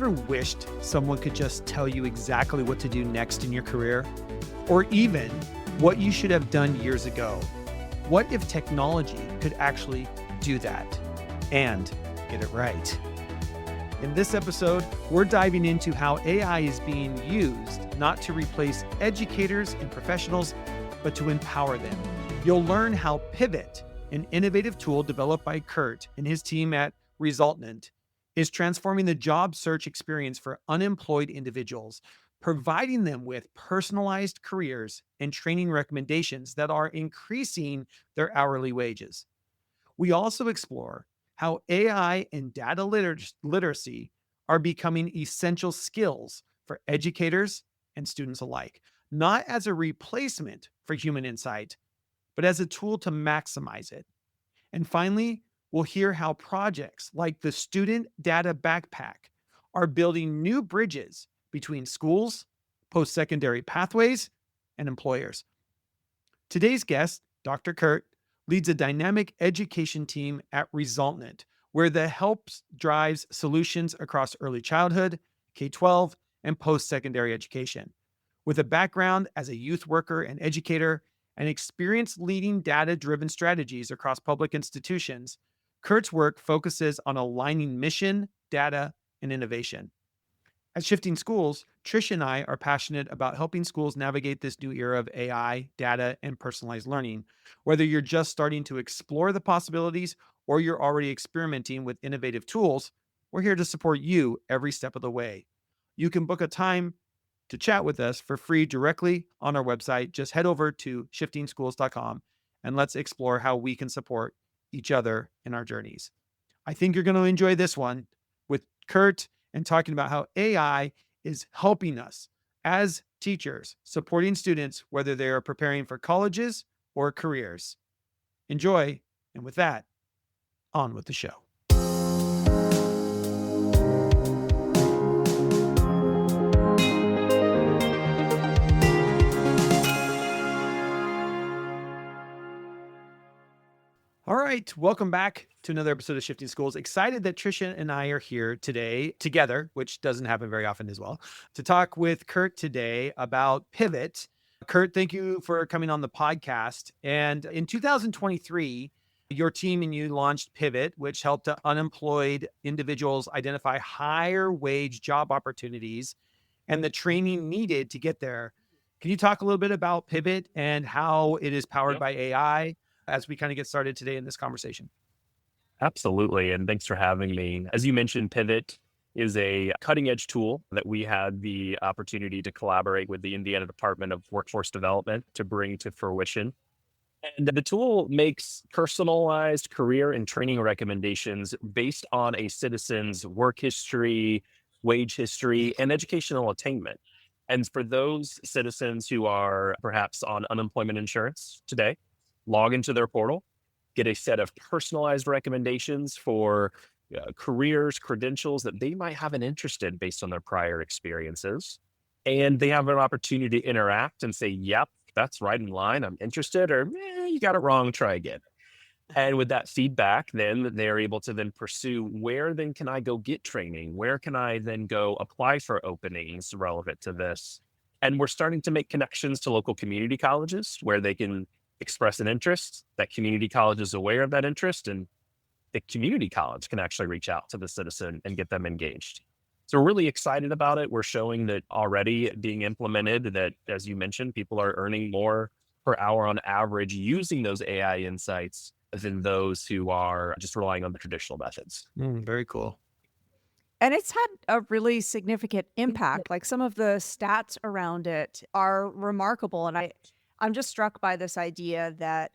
ever wished someone could just tell you exactly what to do next in your career? Or even what you should have done years ago? What if technology could actually do that and get it right? In this episode, we're diving into how AI is being used not to replace educators and professionals, but to empower them. You'll learn how Pivot, an innovative tool developed by Curt and his team at Resultant, is transforming the job search experience for unemployed individuals, providing them with personalized careers and training recommendations that are increasing their hourly wages. We also explore how AI and data literacy are becoming essential skills for educators and students alike, not as a replacement for human insight, but as a tool to maximize it. And finally, we'll hear how projects like the Student Data Backpack are building new bridges between schools, post-secondary pathways, and employers. Today's guest, Dr. Curt, leads a dynamic education team at Resultant, where the help drives solutions across early childhood, K-12, and post-secondary education. With a background as a youth worker and educator, and experience leading data-driven strategies across public institutions, Curt's work focuses on aligning mission, data, and innovation. At Shifting Schools, Tricia and I are passionate about helping schools navigate this new era of AI, data, and personalized learning. Whether you're just starting to explore the possibilities or you're already experimenting with innovative tools, we're here to support you every step of the way. You can book a time to chat with us for free directly on our website. Just head over to shiftingschools.com and let's explore how we can support each other in our journeys. I think you're going to enjoy this one with Curt and talking about how AI is helping us as teachers, supporting students, whether they are preparing for colleges or careers. Enjoy. And with that, on with the show. All right, welcome back to another episode of Shifting Schools. Excited that Tricia and I are here today together, which doesn't happen very often as well, to talk with Curt today about Pivot. Curt, thank you for coming on the podcast. And in 2023, your team and you launched Pivot, which helped unemployed individuals identify higher wage job opportunities and the training needed to get there. Can you talk a little bit about Pivot and how it is powered by AI? As we kind of get started today in this conversation. Absolutely. And thanks for having me. As you mentioned, Pivot is a cutting edge tool that we had the opportunity to collaborate with the Indiana Department of Workforce Development to bring to fruition. And the tool makes personalized career and training recommendations based on a citizen's work history, wage history, and educational attainment. And for those citizens who are perhaps on unemployment insurance today, log into their portal, get a set of personalized recommendations for careers, credentials that they might have an interest in based on their prior experiences. And they have an opportunity to interact and say, yep, that's right in line. I'm interested, or you got it wrong, try again. And with that feedback, then they're able to then pursue where then can I go get training? Where can I then go apply for openings relevant to this? And we're starting to make connections to local community colleges where they can express an interest. That community college is aware of that interest, and the community college can actually reach out to the citizen and get them engaged. So we're really excited about it. We're showing that already being implemented, that as you mentioned, people are earning more per hour on average using those AI insights than those who are just relying on the traditional methods. Very cool. And it's had a really significant impact. Like some of the stats around it are remarkable. And I'm just struck by this idea that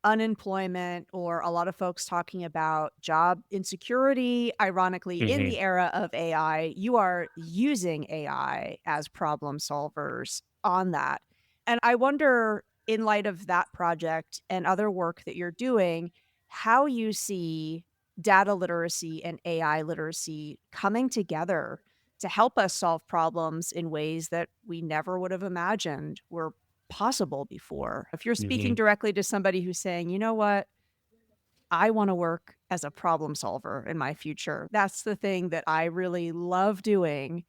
unemployment, or a lot of folks talking about job insecurity, ironically, in the era of AI, you are using AI as problem solvers on that. And I wonder, in light of that project and other work that you're doing, how you see data literacy and AI literacy coming together to help us solve problems in ways that we never would have imagined were possible before. If you're speaking directly to somebody who's saying, you know what, I want to work as a problem solver in my future. That's the thing that I really love doing.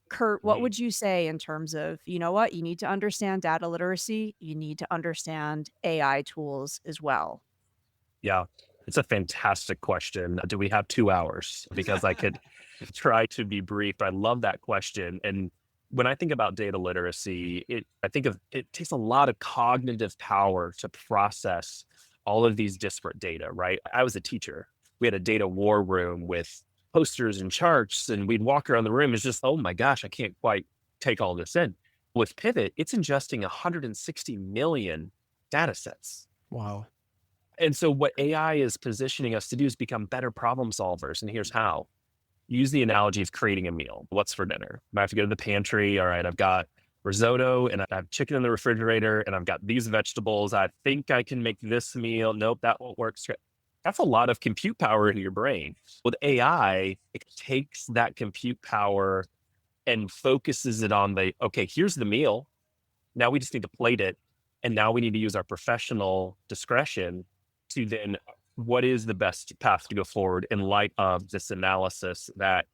Curt, what Mhm. would you say in terms of, you know what, you need to understand data literacy, you need to understand AI tools as well? Yeah, it's a fantastic question. Do we have 2 hours? Because I could try to be brief. But I love that question. And when I think about data literacy, I think of it takes a lot of cognitive power to process all of these disparate data, right? I was a teacher. We had a data war room with posters and charts, and we'd walk around the room. It's just, oh my gosh, I can't quite take all this in. With Pivot, it's ingesting 160 million data sets. Wow. And so what AI is positioning us to do is become better problem solvers. And here's how. Use the analogy of creating a meal. What's for dinner? I have to go to the pantry. All right, I've got risotto and I have chicken in the refrigerator and I've got these vegetables. I think I can make this meal. Nope, that won't work. That's a lot of compute power in your brain. With AI, it takes that compute power and focuses it on okay, here's the meal. Now we just need to plate it. And now we need to use our professional discretion to then what is the best path to go forward in light of this analysis that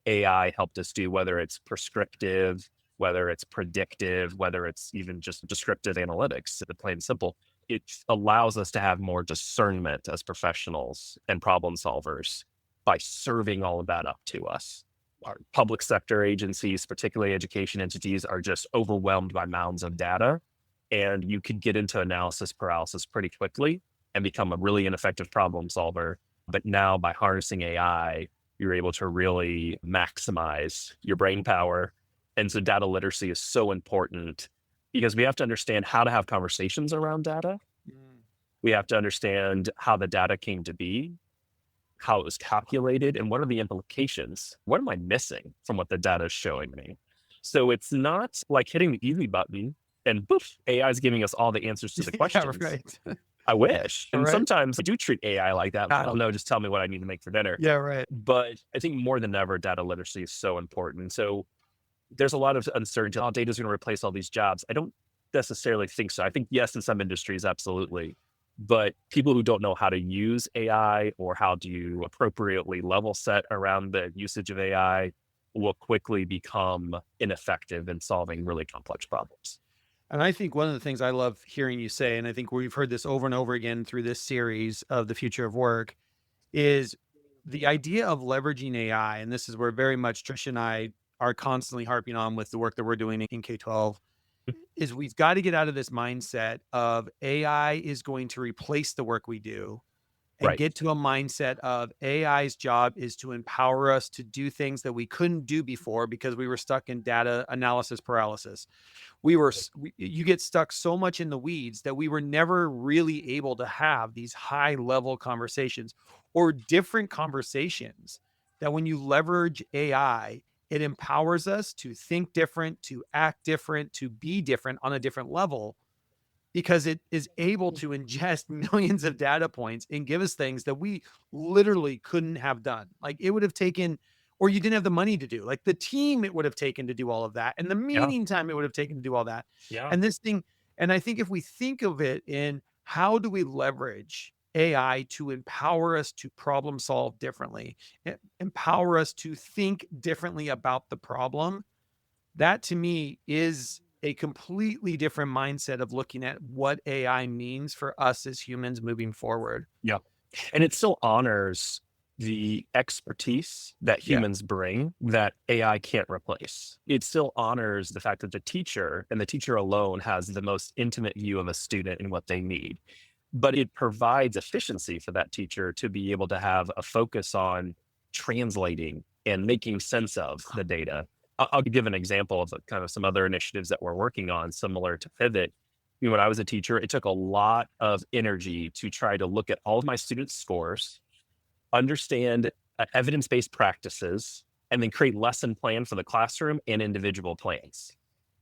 AI helped us do, whether it's prescriptive, whether it's predictive, whether it's even just descriptive analytics, plain and simple. It allows us to have more discernment as professionals and problem solvers by serving all of that up to us. Our public sector agencies, particularly education entities, are just overwhelmed by mounds of data. And you could get into analysis paralysis pretty quickly and become a really ineffective problem solver. But now by harnessing AI, you're able to really maximize your brain power. And so data literacy is so important because we have to understand how to have conversations around data. Mm. We have to understand how the data came to be, how it was calculated, and what are the implications? What am I missing from what the data is showing me? So it's not like hitting the easy button and poof, AI is giving us all the answers to the Yeah, questions. right. I wish. And Right. sometimes I do treat AI like that. I don't know, just tell me what I need to make for dinner. Yeah, right. But I think more than ever, data literacy is so important. So there's a lot of uncertainty. Oh, data is going to replace all these jobs. I don't necessarily think so. I think, yes, in some industries, absolutely. But people who don't know how to use AI or how to appropriately level set around the usage of AI will quickly become ineffective in solving really complex problems. And I think one of the things I love hearing you say, and I think we've heard this over and over again through this series of the future of work, is the idea of leveraging AI. And this is where very much Tricia and I are constantly harping on with the work that we're doing in K-12, is we've got to get out of this mindset of AI is going to replace the work we do and Right. get to a mindset of AI's job is to empower us to do things that we couldn't do before because we were stuck in data analysis paralysis. You get stuck so much in the weeds that we were never really able to have these high level conversations or different conversations that when you leverage AI, it empowers us to think different, to act different, to be different on a different level because it is able to ingest millions of data points and give us things that we literally couldn't have done. Like it would have taken, or you didn't have the money to do, like the team it would have taken to do all of that, and the Yeah. meeting time it would have taken to do all that. Yeah. And this thing, and I think if we think of it in how do we leverage AI to empower us to problem solve differently, empower us to think differently about the problem, that to me is a completely different mindset of looking at what AI means for us as humans moving forward. Yeah. And it still honors the expertise that Yeah. humans bring that AI can't replace. It still honors the fact that the teacher and the teacher alone has the most intimate view of a student and what they need. But it provides efficiency for that teacher to be able to have a focus on translating and making sense of the data. I'll give an example of kind of some other initiatives that we're working on similar to Pivot. When I was a teacher, it took a lot of energy to try to look at all of my students' scores, understand evidence-based practices, and then create lesson plan for the classroom and individual plans.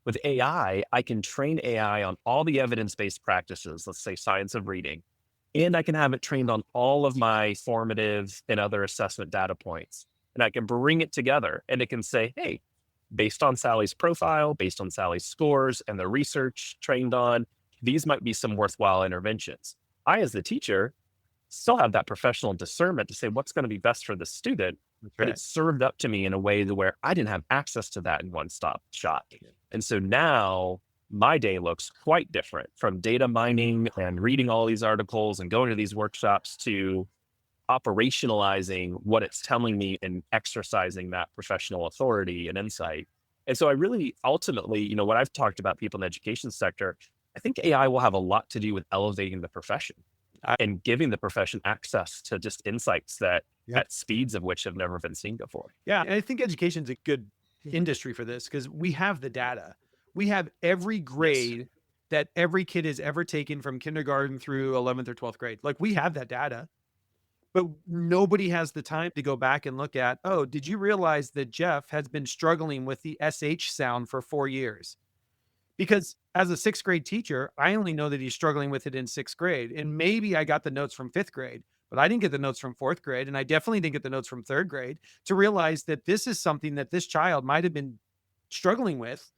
With AI, I can train AI on all the evidence-based practices, let's say science of reading, and I can have it trained on all of my formative and other assessment data points. And I can bring it together and it can say, hey, based on Sally's profile, based on Sally's scores and the research trained on, these might be some worthwhile interventions. I, as the teacher, still have that professional discernment to say what's going to be best for the student, but Right. it's served up to me in a way to where I didn't have access to that in one stop shop. And so now my day looks quite different, from data mining and reading all these articles and going to these workshops to operationalizing what it's telling me and exercising that professional authority and insight. And so I really ultimately, what I've talked about people in the education sector, I think AI will have a lot to do with elevating the profession I- and giving the profession access to just insights that Yep. at speeds of which have never been seen before. Yeah. And I think education's a good industry for this because we have the data. We have every grade that every kid has ever taken from kindergarten through 11th or 12th grade. Like, we have that data, but nobody has the time to go back and look at, oh, did you realize that Jeff has been struggling with the SH sound for 4 years? Because as a sixth grade teacher, I only know that he's struggling with it in sixth grade. And maybe I got the notes from fifth grade, but I didn't get the notes from fourth grade. And I definitely didn't get the notes from third grade to realize that this is something that this child might have been struggling with.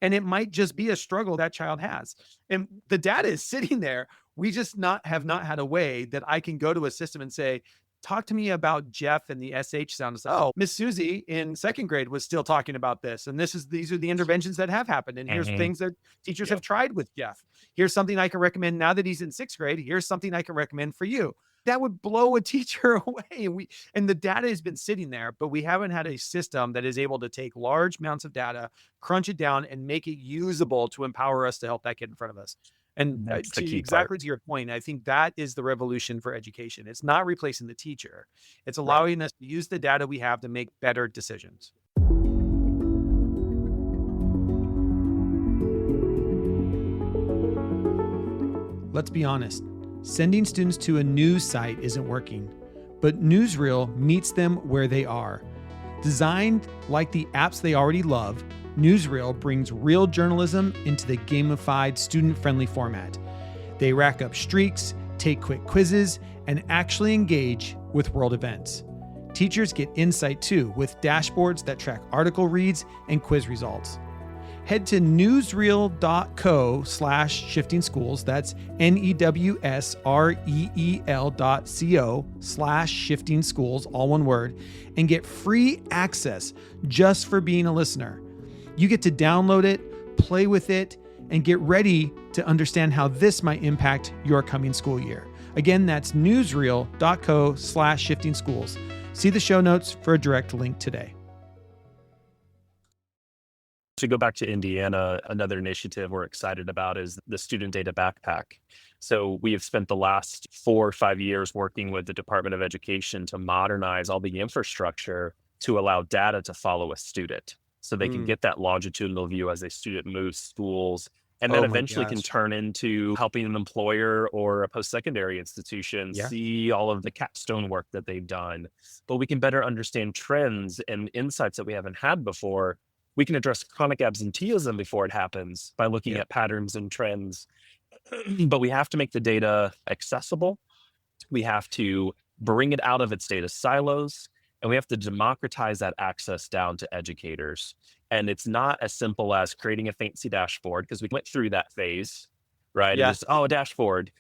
And it might just be a struggle that child has. And the data is sitting there. We just have not had a way that I can go to a system and say, talk to me about Jeff and the SH sound. It's like, oh, Miss Susie in second grade was still talking about this. And these are the interventions that have happened. And here's Mhm. things that teachers have tried with Jeff. Here's something I can recommend now that he's in sixth grade. Here's something I can recommend for you. That would blow a teacher away. And the data has been sitting there, but we haven't had a system that is able to take large amounts of data, crunch it down, and make it usable to empower us to help that kid in front of us. And That's the to key exactly part. to your point, I think that is the revolution for education. It's not replacing the teacher. It's Right. allowing us to use the data we have to make better decisions. Let's be honest. Sending students to a news site isn't working, but Newsreel meets them where they are. Designed like the apps they already love, Newsreel brings real journalism into the gamified, student-friendly format. They rack up streaks, take quick quizzes, and actually engage with world events. Teachers get insight too, with dashboards that track article reads and quiz results. Head to newsreel.co/shifting schools. That's NEWSREEL.co/shifting schools, all one word, and get free access just for being a listener. You get to download it, play with it, and get ready to understand how this might impact your coming school year. Again, that's newsreel.co/shifting schools. See the show notes for a direct link today. To go back to Indiana, another initiative we're excited about is the Student Data Backpack. So we have spent the last 4 or 5 years working with the Department of Education to modernize all the infrastructure to allow data to follow a student, so they can get that longitudinal view as a student moves schools, and then Oh my eventually can gosh. turn into helping an employer or a post-secondary institution Yeah. see all of the capstone work that they've done. But we can better understand trends and insights that we haven't had before. We can address chronic absenteeism before it happens by looking Yep. at patterns and trends. But we have to make the data accessible. We have to bring it out of its data silos, and we have to democratize that access down to educators. And it's not as simple as creating a fancy dashboard, because we went through that phase, right? Yeah. It is, oh, a dashboard.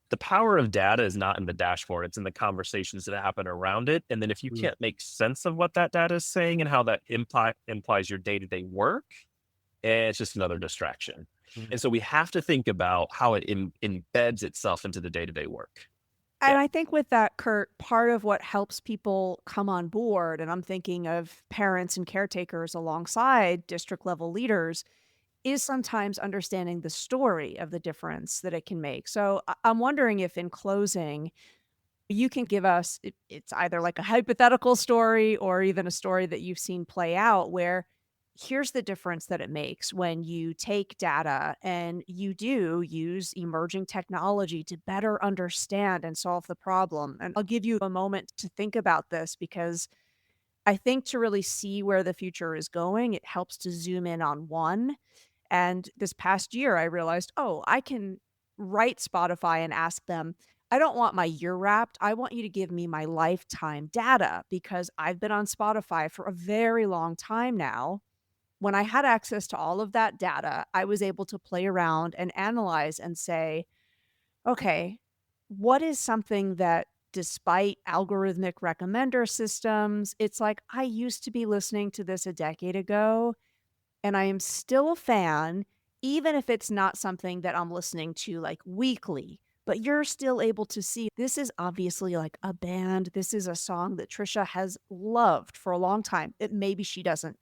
The power of data is not in the dashboard, it's in the conversations that happen around it. And then if you Mm. can't make sense of what that data is saying and how that implies your day-to-day work, it's just another distraction. Mm. And so we have to think about how it embeds itself into the day-to-day work. And I think with that, Curt, part of what helps people come on board, and I'm thinking of parents and caretakers alongside district level leaders, is sometimes understanding the story of the difference that it can make. So I'm wondering if in closing, you can give us, it's either like a hypothetical story or even a story that you've seen play out where here's the difference that it makes when you take data and you do use emerging technology to better understand and solve the problem. And I'll give you a moment to think about this because I think to really see where the future is going, it helps to zoom in on one. And this past year, I realized, oh, I can write Spotify and ask them, I don't want my year wrapped. I want you to give me my lifetime data because I've been on Spotify for a very long time now. When I had access to all of that data, I was able to play around and analyze and say, okay, what is something that despite algorithmic recommender systems, it's like I used to be listening to this a decade ago, and I am still a fan, even if it's not something that I'm listening to like weekly. But you're still able to see this is obviously like a band. This is a song that Trisha has loved for a long time. It maybe she doesn't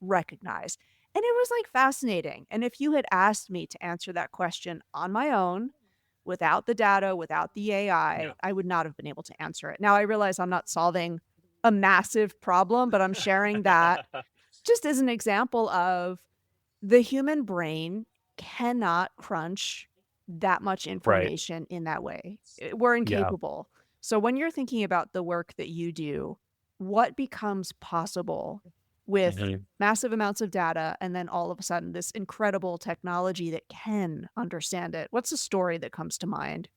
recognize. And it was like fascinating. And if you had asked me to answer that question on my own, without the data, without the AI, Yeah. I would not have been able to answer it. Now I realize I'm not solving a massive problem, but I'm sharing that just as an example of the human brain cannot crunch that much Right. information in that way. We're Yeah. incapable. So when you're thinking about the work that you do, what becomes possible with Mhm. massive amounts of data and then all of a sudden this incredible technology that can understand it? What's the story that comes to mind?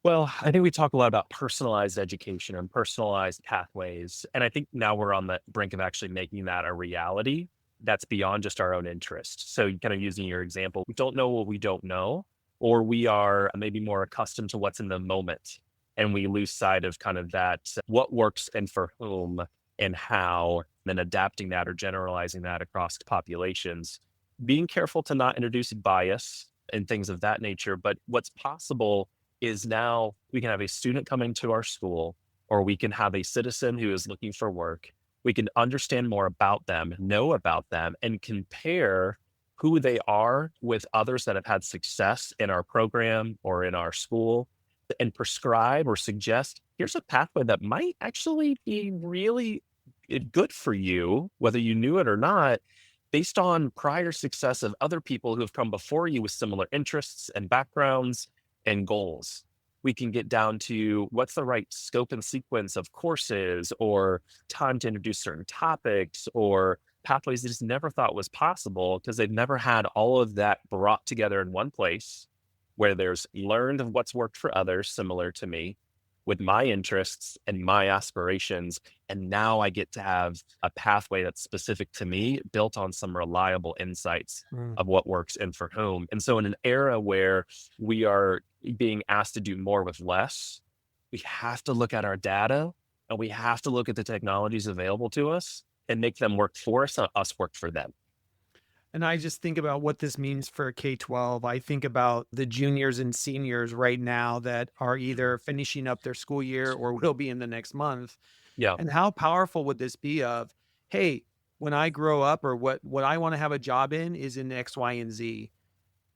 Well, I think we talk a lot about personalized education and personalized pathways. And I think now we're on the brink of actually making that a reality that's beyond just our own interest. So, kind of using your example, we don't know what we don't know, or we are maybe more accustomed to what's in the moment. And we lose sight of kind of that, what works and for whom and how, and then adapting that or generalizing that across populations. Being careful to not introduce bias and things of that nature. But what's possible is now we can have a student coming to our school, or we can have a citizen who is looking for work. We can understand more about them, know about them, and compare who they are with others that have had success in our program or in our school, and prescribe or suggest here's a pathway that might actually be really good for you, whether you knew it or not, based on prior success of other people who have come before you with similar interests and backgrounds and goals. We can get down to what's the right scope and sequence of courses, or time to introduce certain topics, or pathways they just never thought was possible because they've never had all of that brought together in one place, where there's learned of what's worked for others similar to me with my interests and my aspirations. And now I get to have a pathway that's specific to me, built on some reliable insights Mm. of what works and for whom. And so, in an era where we are being asked to do more with less, we have to look at our data, and we have to look at the technologies available to us and make them work for us, not us work for them. And I just think about what this means for K-12. I think about the juniors and seniors right now that are either finishing up their school year or will be in the next month. Yeah. And how powerful would this be of, hey, when I grow up, or what I want to have a job in is in X, Y, and Z.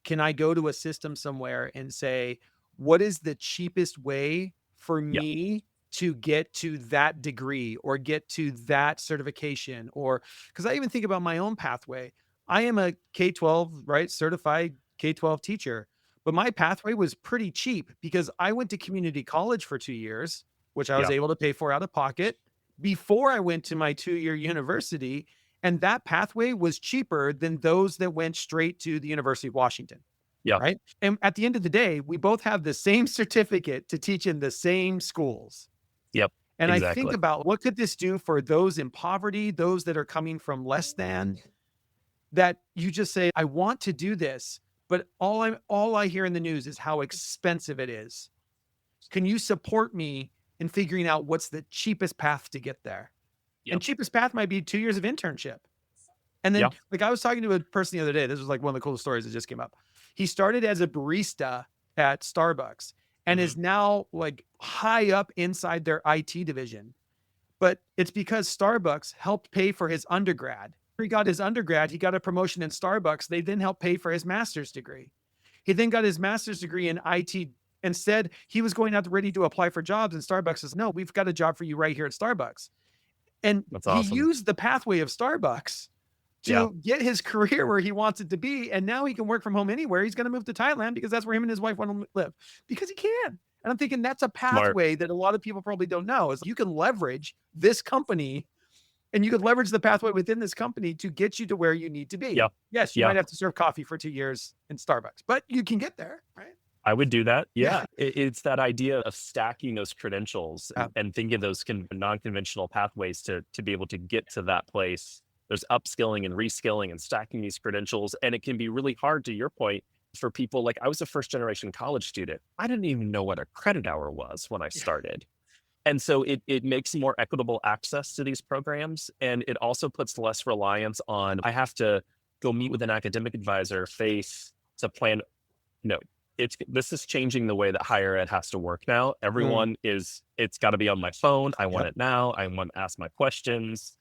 Can I go to a system somewhere and say, what is the cheapest way for Yeah. me to get to that degree or get to that certification? Or because I even think about my own pathway. I am a K-12, right, certified K-12 teacher, but my pathway was pretty cheap because I went to community college for 2 years, which I was Yeah. able to pay for out of pocket before I went to my 2-year university. And that pathway was cheaper than those that went straight to the University of Washington, Yeah. right? And at the end of the day, we both have the same certificate to teach in the same schools. Yep. And I think Exactly. about what could this do for those in poverty, those that are coming from less than, that you just say, I want to do this, but all I hear in the news is how expensive it is. Can you support me in figuring out what's the cheapest path to get there? And Yep. cheapest path might be 2 years of internship. And then, Yeah. like, I was talking to a person the other day. This was like one of the coolest stories that just came up. He started as a barista at Starbucks and Mhm. is now like high up inside their IT division. But it's because Starbucks helped pay for his undergrad. He got his undergrad, he got a promotion in Starbucks. They then helped pay for his master's degree. He then got his master's degree in IT and said he was going out ready to apply for jobs. And Starbucks says, no, we've got a job for you right here at Starbucks. And That's he awesome. used the pathway of Starbucks Yeah. to get his career where he wants it to be. And now he can work from home anywhere. He's going to move to Thailand because that's where him and his wife want to live because he can. And I'm thinking that's a Smart. pathway that a lot of people probably don't know is you can leverage this company and you could leverage the pathway within this company to get you to where you need to be. Yeah. Yes, you Yeah. might have to serve coffee for 2 years in Starbucks, but you can get there, right? I would do that. Yeah. Yeah. It's that idea of stacking those credentials Yeah. and thinking of those non-conventional pathways to be able to get to that place. There's upskilling and reskilling and stacking these credentials. And it can be really hard, to your point, For people like I was a first generation college student, I didn't even know what a credit hour was when I started. And so it makes more equitable access to these programs. And it also puts less reliance on, I have to go meet with an academic advisor, face to plan. No, this is changing the way that higher ed has to work now. Mm. It's got to be on my phone. I want Yep. it now. I want to ask my questions.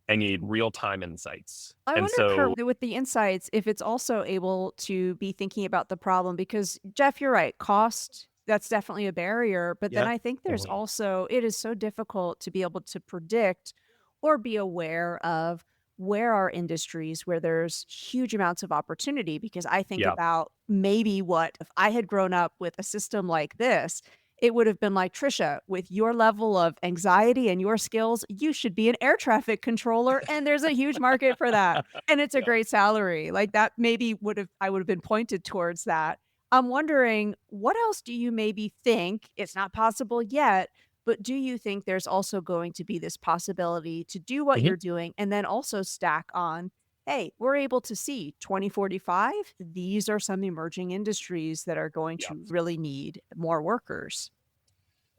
I need real time insights. I And wonder, so, Kurt, with the insights, if it's also able to be thinking about the problem because, Jeff, you're right, cost, that's definitely a barrier. But then Yep. I think there's Mhm. also, it is so difficult to be able to predict or be aware of where are industries where there's huge amounts of opportunity. Because I think Yeah. about maybe what if I had grown up with a system like this, it would have been like, Tricia, with your level of anxiety and your skills, you should be an air traffic controller. And there's a huge market for that. And it's a Yeah. great salary. Like that maybe I would have been pointed towards that. I'm wondering, what else do you maybe think it's not possible yet, but do you think there's also going to be this possibility to do what Mhm. you're doing and then also stack on, hey, we're able to see 2045, these are some emerging industries that are going Yeah. to really need more workers.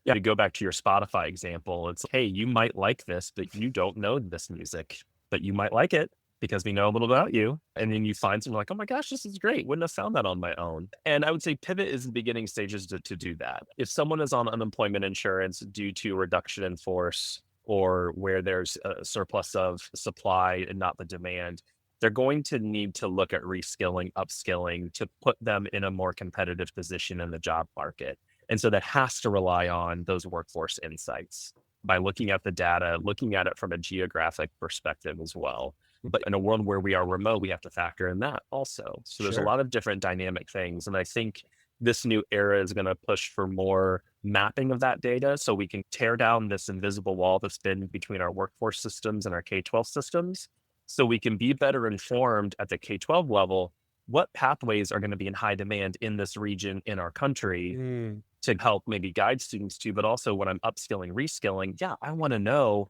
Yeah, to go back to your Spotify example, it's, hey, you might like this, but you don't know this music, but you might like it because we know a little about you. And then you find something like, oh my gosh, this is great. Wouldn't have found that on my own. And I would say pivot is in the beginning stages to do that. If someone is on unemployment insurance due to reduction in force or where there's a surplus of supply and not the demand, they're going to need to look at reskilling, upskilling to put them in a more competitive position in the job market. And so that has to rely on those workforce insights by looking at the data, looking at it from a geographic perspective as well. But in a world where we are remote, we have to factor in that also. So there's a Sure. lot of different dynamic things. And I think this new era is going to push for more mapping of that data so we can tear down this invisible wall that's been between our workforce systems and our K-12 systems. So we can be better informed at the K-12 level what pathways are going to be in high demand in this region in our country Mm. to help maybe guide students to, but also when I'm upskilling, reskilling, yeah, I want to know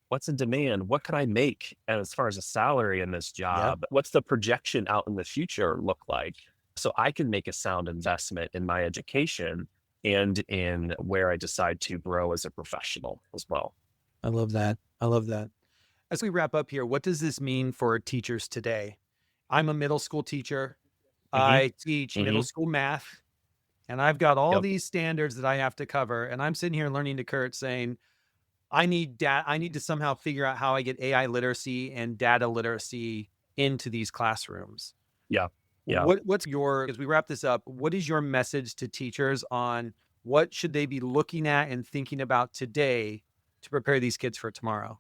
what's in demand. What can I make as far as a salary in this Yep. job? What's the projection out in the future look like? So I can make a sound investment in my education and in where I decide to grow as a professional as well. I love that. I love that. As we wrap up here, what does this mean for teachers today? I'm a middle school teacher. Hmm. I teach middle Hmm. school math, and I've got all Yep. these standards that I have to cover. And I'm sitting here learning to Kurt saying, I need to somehow figure out how I get AI literacy and data literacy into these classrooms. Yeah. Yeah. What's your, as we wrap this up, what is your message to teachers on what should they be looking at and thinking about today to prepare these kids for tomorrow?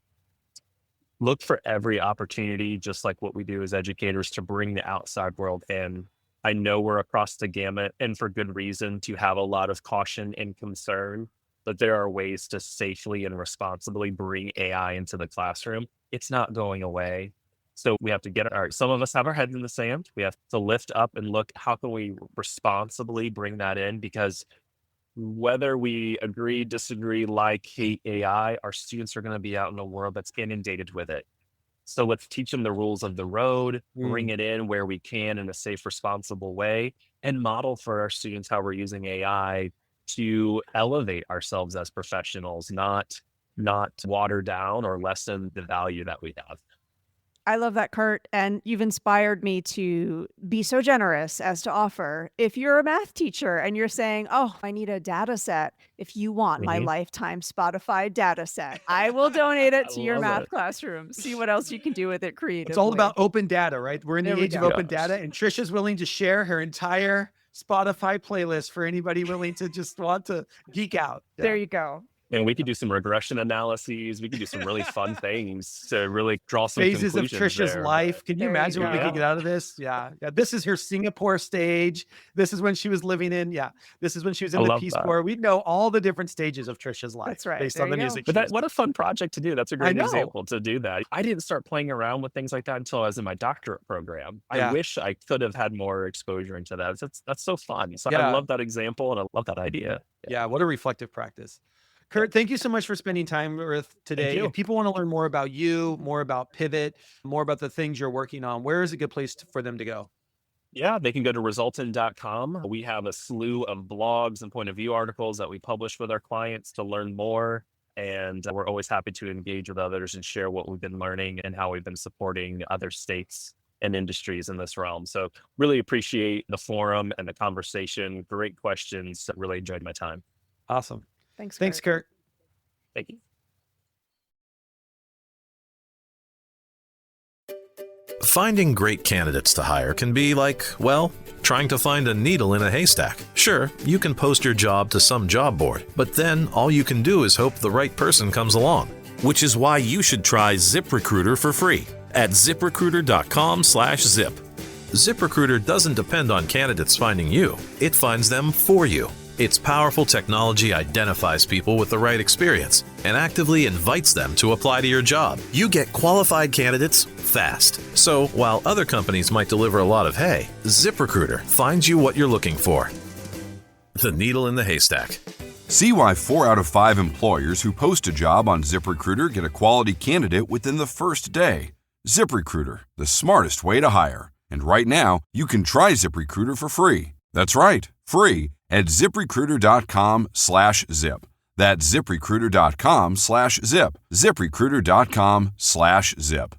Look for every opportunity, just like what we do as educators, to bring the outside world in. I know we're across the gamut, and for good reason, to have a lot of caution and concern, but there are ways to safely and responsibly bring AI into the classroom. It's not going away. So we have to some of us have our heads in the sand. We have to lift up and look, how can we responsibly bring that in? Because whether we agree, disagree, like, hate AI, our students are going to be out in a world that's inundated with it. So let's teach them the rules of the road, bring Mm. it in where we can in a safe, responsible way, and model for our students how we're using AI to elevate ourselves as professionals, not water down or lessen the value that we have. I love that, Kurt. And you've inspired me to be so generous as to offer. If you're a math teacher and you're saying, oh, I need a data set, if you want my Mhm. lifetime Spotify data set, I will donate it I to your love math it. classroom. See what else you can do with it It's all about creatively. open data, right? We're in There the we age of go. open Yes. data, and Trisha's willing to share her entire Spotify playlist for anybody willing to just want to geek out. There Yeah. you go. And we could do some regression analyses. We could do some really fun things to really draw some Phases of conclusions Trisha's there. life. Can you There you imagine what we go. could Yeah, get out of this? Yeah. Yeah. This is her Singapore stage. This is when she was living in, yeah. This is when she was I in the love Peace that. Corps. We'd know all the different stages of Trisha's That's life right. based There on you the go. music But she was. what a fun project to do. That's a I great know. example to do that. I didn't start playing around with things like that until I was in my doctorate program. I Yeah. wish I could have had more exposure into that. That's so fun. So I Yeah. love that example and I love that idea. Yeah. Yeah. What a reflective practice. Yeah. Kurt, thank you so much for spending time with Thank today. you. If people want to learn more about you, more about Pivot, more about the things you're working on, where is a good place for them to go? Yeah, they can go to resultant.com. We have a slew of blogs and point of view articles that we publish with our clients to learn more. And we're always happy to engage with others and share what we've been learning and how we've been supporting other states and industries in this realm. So really appreciate the forum and the conversation. Great questions. Really enjoyed my time. Awesome. Thanks, Thanks, Curt. Curt. Thank you. Finding great candidates to hire can be like, well, trying to find a needle in a haystack. Sure, you can post your job to some job board, but then all you can do is hope the right person comes along. Which is why you should try ZipRecruiter for free at ziprecruiter.com/zip. ZipRecruiter doesn't depend on candidates finding you, it finds them for you. Its powerful technology identifies people with the right experience and actively invites them to apply to your job. You get qualified candidates fast. So while other companies might deliver a lot of hay, ZipRecruiter finds you what you're looking for. The needle in the haystack. See why 4 out of 5 employers who post a job on ZipRecruiter get a quality candidate within the first day. ZipRecruiter, the smartest way to hire. And right now, you can try ZipRecruiter for free. That's right, free at ziprecruiter.com/zip. That's ziprecruiter.com/zip. ziprecruiter.com/zip.